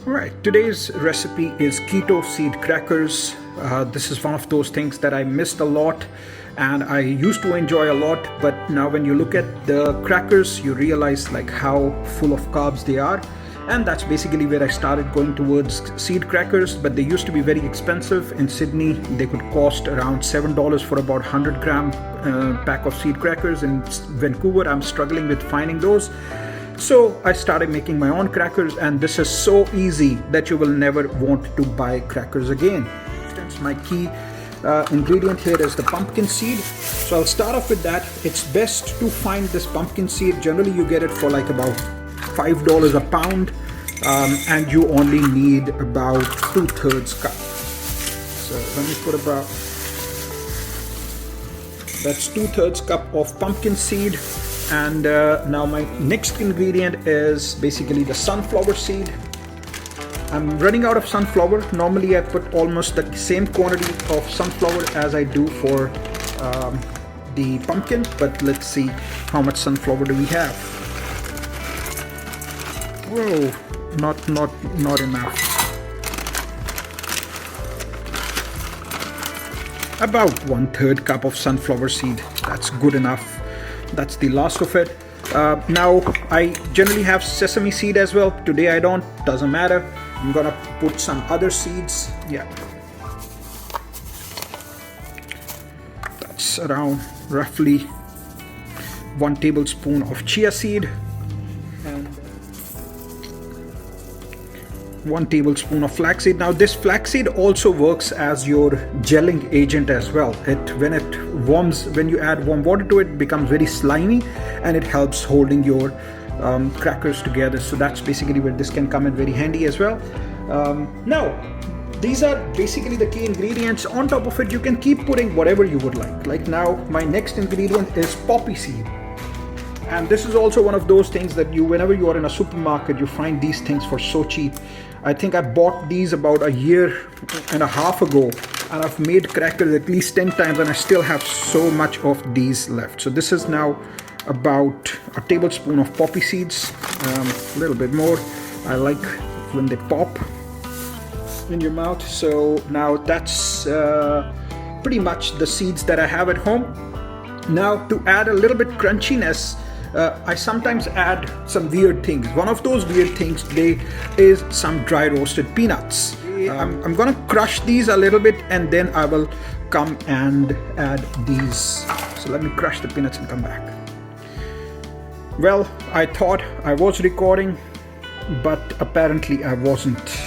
Alright, today's recipe is keto seed crackers. This is one of those things that I missed a lot and I used to enjoy a lot, but now when you look at the crackers you realize like how full of carbs they are, and that's basically where I started going towards seed crackers. But they used to be very expensive. In Sydney they could cost around $7 for about 100 gram pack of seed crackers. In Vancouver I'm struggling with finding those. So I started making my own crackers, and this is so easy that you will never want to buy crackers again. My key ingredient here is the pumpkin seed. So I'll start off with that. It's best to find this pumpkin seed. Generally you get it for like about $5 a pound, and you only need about 2/3 cup. So let me put about, that's 2/3 cup of pumpkin seed. And now my next ingredient is basically the sunflower seed. I'm running out of sunflower. Normally I put almost the same quantity of sunflower as I do for the pumpkin, but let's see how much sunflower do we have. Whoa, not enough. About 1/3 cup of sunflower seed. That's good enough. That's the last of it. Now I generally have sesame seed as well. Today I don't, doesn't matter. I'm gonna put some other seeds. Yeah, that's around roughly 1 tablespoon of chia seed and 1 tablespoon of flaxseed. Now this flaxseed also works as your gelling agent as well. When you add warm water to it, it becomes very slimy and it helps holding your crackers together. So that's basically where this can come in very handy as well. Now these are basically the key ingredients. On top of it you can keep putting whatever you would like now my next ingredient is poppy seed. And this is also one of those things that whenever you are in a supermarket, you find these things for so cheap. I think I bought these about a year and a half ago, and I've made crackers at least 10 times and I still have so much of these left. So this is now about a tablespoon of poppy seeds, a little bit more. I like when they pop in your mouth. So now that's pretty much the seeds that I have at home. Now to add a little bit crunchiness, I sometimes add some weird things. One of those weird things today is some dry roasted peanuts. I'm gonna crush these a little bit and then I will come and add these. So let me crush the peanuts and come back. Well, I thought I was recording, but apparently I wasn't.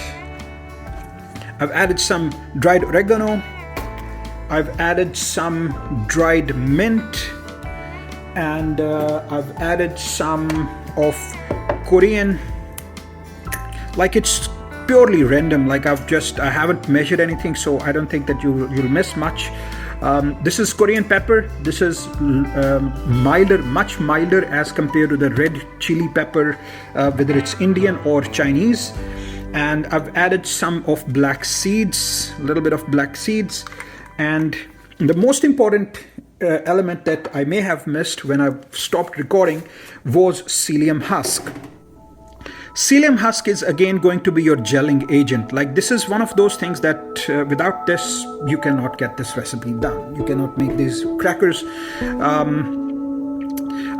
I've added some dried oregano. I've added some dried mint, and I've added some of Korean. Like it's purely random. Like I haven't measured anything, so I don't think that you'll miss much. This is Korean pepper. This is milder, much milder as compared to the red chili pepper, whether it's Indian or Chinese. And I've added some of black seeds, a little bit of black seeds. And the most important element that I may have missed when I stopped recording was psyllium husk. Psyllium husk is again going to be your gelling agent. Like this is one of those things that without this you cannot get this recipe done. You cannot make these crackers.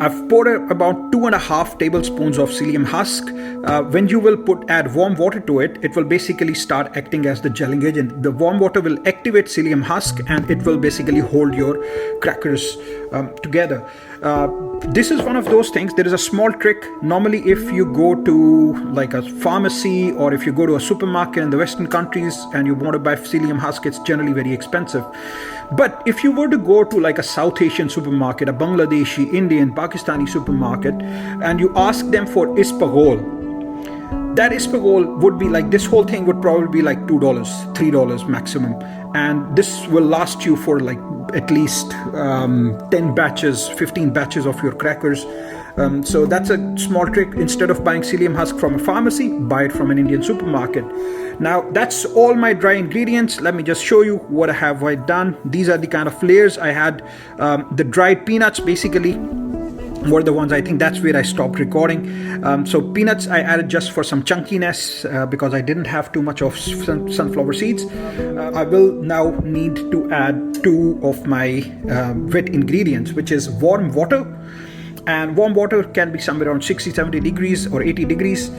I've poured about 2.5 tablespoons of psyllium husk. When you will add warm water to it, it will basically start acting as the gelling agent. The warm water will activate psyllium husk and it will basically hold your crackers together. This is one of those things. There is a small trick. Normally if you go to like a pharmacy or if you go to a supermarket in the Western countries and you want to buy psyllium husk, it's generally very expensive. But if you were to go to like a South Asian supermarket, a Bangladeshi, Indian, Pakistani supermarket, and you ask them for ispagol, that ispagol would be like, this whole thing would probably be like $2, $3 maximum. And this will last you for like at least 10 batches, 15 batches of your crackers. So that's a small trick. Instead of buying psyllium husk from a pharmacy, buy it from an Indian supermarket. Now that's all my dry ingredients. Let me just show you what I have done. These are the kind of layers I had. The dried peanuts, basically were the ones, I think that's where I stopped recording. So peanuts I added just for some chunkiness because I didn't have too much of sunflower seeds. I will now need to add 2 of my wet ingredients, which is warm water. And warm water can be somewhere around 60-70 degrees or 80 degrees,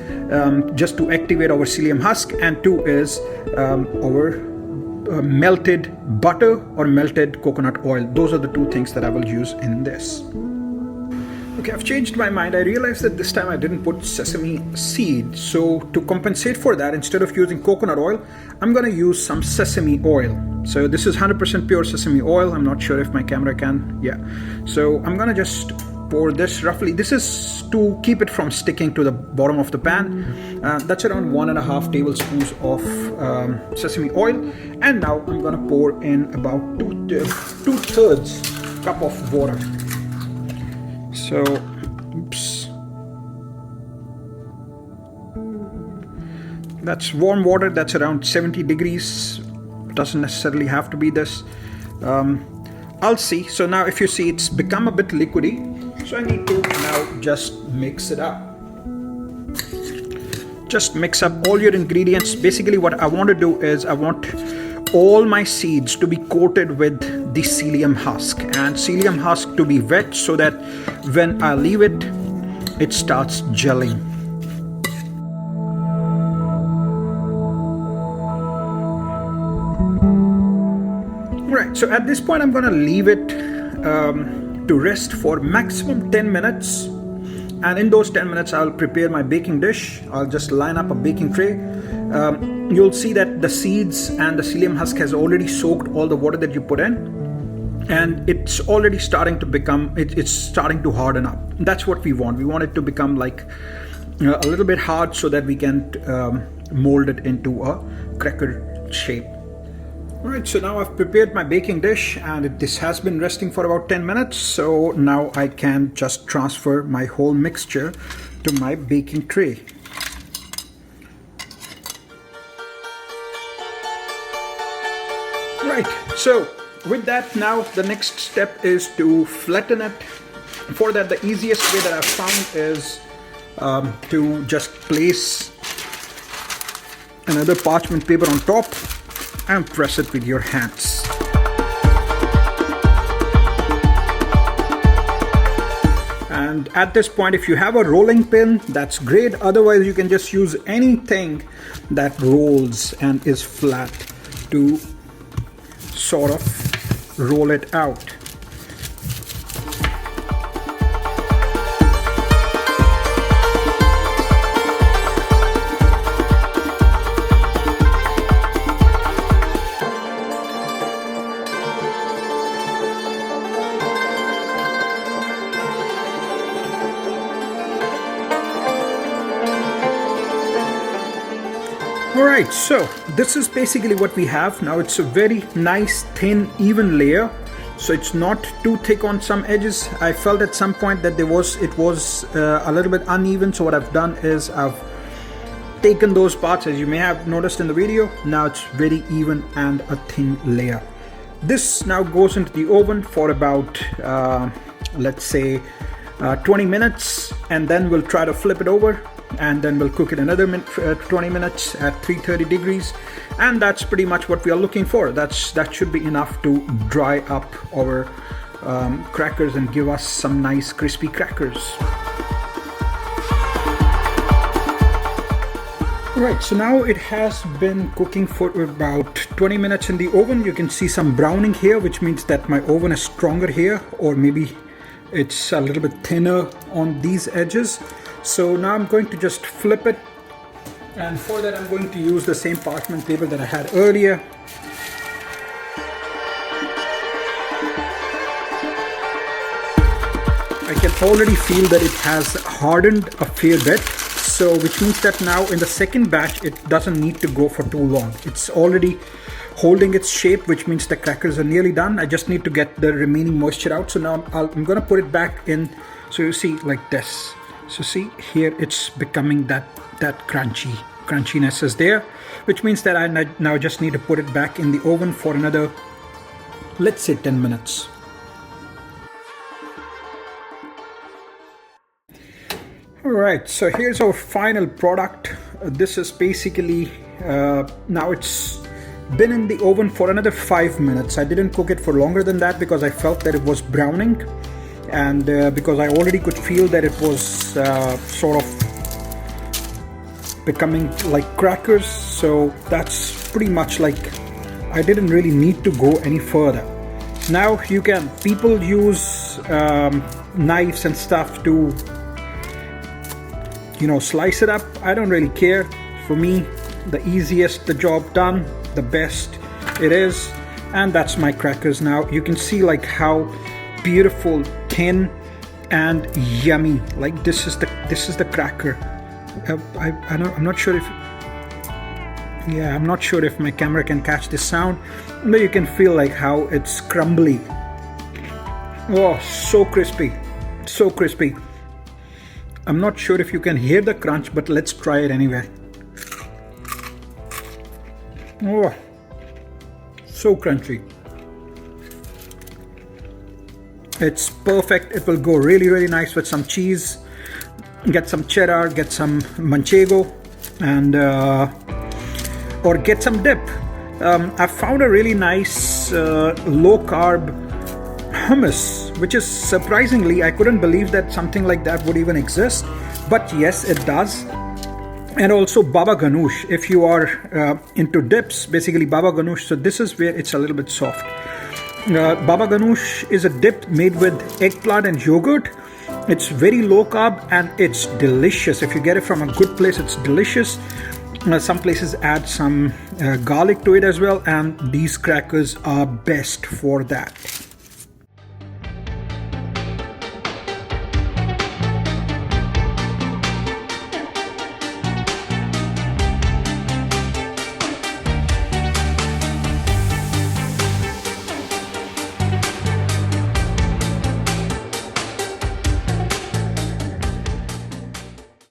just to activate our psyllium husk. And 2 is our melted butter or melted coconut oil. Those are the 2 things that I will use in this. Okay, I've changed my mind. I realized that this time I didn't put sesame seed. So to compensate for that, instead of using coconut oil, I'm going to use some sesame oil. So this is 100% pure sesame oil. I'm not sure if my camera can. Yeah. So I'm going to just pour this roughly. This is to keep it from sticking to the bottom of the pan. That's around 1.5 tablespoons of sesame oil. And now I'm going to pour in about 2/3 cup of water. So, oops. That's warm water. That's around 70 degrees. Doesn't necessarily have to be this. I'll see. So now if you see, it's become a bit liquidy. So I need to now just mix it up. Just mix up all your ingredients. Basically what I want to do is I want all my seeds to be coated with the psyllium husk, and psyllium husk to be wet so that when I leave it, it starts gelling. Right, so at this point I'm going to leave it to rest for maximum 10 minutes. And in those 10 minutes, I'll prepare my baking dish. I'll just line up a baking tray. You'll see that the seeds and the psyllium husk has already soaked all the water that you put in. And it's already starting to become, it's starting to harden up. That's what we want. We want it to become like a little bit hard so that we can mold it into a cracker shape. Alright, so now I've prepared my baking dish, and this has been resting for about 10 minutes. So now I can just transfer my whole mixture to my baking tray. Right, so with that, now the next step is to flatten it. For that, the easiest way that I've found is to just place another parchment paper on top and press it with your hands. And at this point, if you have a rolling pin, that's great. Otherwise, you can just use anything that rolls and is flat to sort of roll it out. Alright, so this is basically what we have. Now it's a very nice, thin, even layer. So it's not too thick on some edges. I felt at some point that it was a little bit uneven. So what I've done is I've taken those parts, as you may have noticed in the video. Now it's very even and a thin layer. This now goes into the oven for about, let's say, 20 minutes. And then we'll try to flip it over. And then we'll cook it another 20 minutes at 330 degrees, and that's pretty much what we are looking for. That should be enough to dry up our crackers and give us some nice crispy crackers. Alright, so now it has been cooking for about 20 minutes in the oven. You can see some browning here, which means that my oven is stronger here, or maybe it's a little bit thinner on these edges. So now I'm going to just flip it, and for that I'm going to use the same parchment paper that I had earlier. I can already feel that it has hardened a fair bit, so which means that now in the second batch it doesn't need to go for too long. It's already holding its shape, which means the crackers are nearly done. I just need to get the remaining moisture out. So now I'm going to put it back in, so you see like this. So see here, it's becoming that crunchiness is there, which means that I now just need to put it back in the oven for another, let's say 10 minutes. Alright, so here's our final product. This is basically, now it's been in the oven for another 5 minutes. I didn't cook it for longer than that because I felt that it was browning, and because I already could feel that it was sort of becoming like crackers. So that's pretty much like, I didn't really need to go any further. Now people use knives and stuff to slice it up. I don't really care. For me, the easiest the job done, the best it is. And that's my crackers. Now you can see like how beautiful, thin and yummy. Like this is the cracker. I'm not sure if I'm not sure if my camera can catch this sound, but you can feel like how it's crumbly. Oh, so crispy, so crispy. I'm not sure if you can hear the crunch, but let's try it anyway. Oh, so crunchy. It's perfect. It will go really, really nice with some cheese. Get some cheddar, get some manchego, and or get some dip. I found a really nice low carb hummus, which is surprisingly, I couldn't believe that something like that would even exist, but yes, it does. And also baba ganoush, if you are into dips, basically baba ganoush. So this is where it's a little bit soft. Baba ganoush is a dip made with eggplant and yogurt. It's very low carb and it's delicious. If you get it from a good place, it's delicious. Some places add some garlic to it as well, and these crackers are best for that.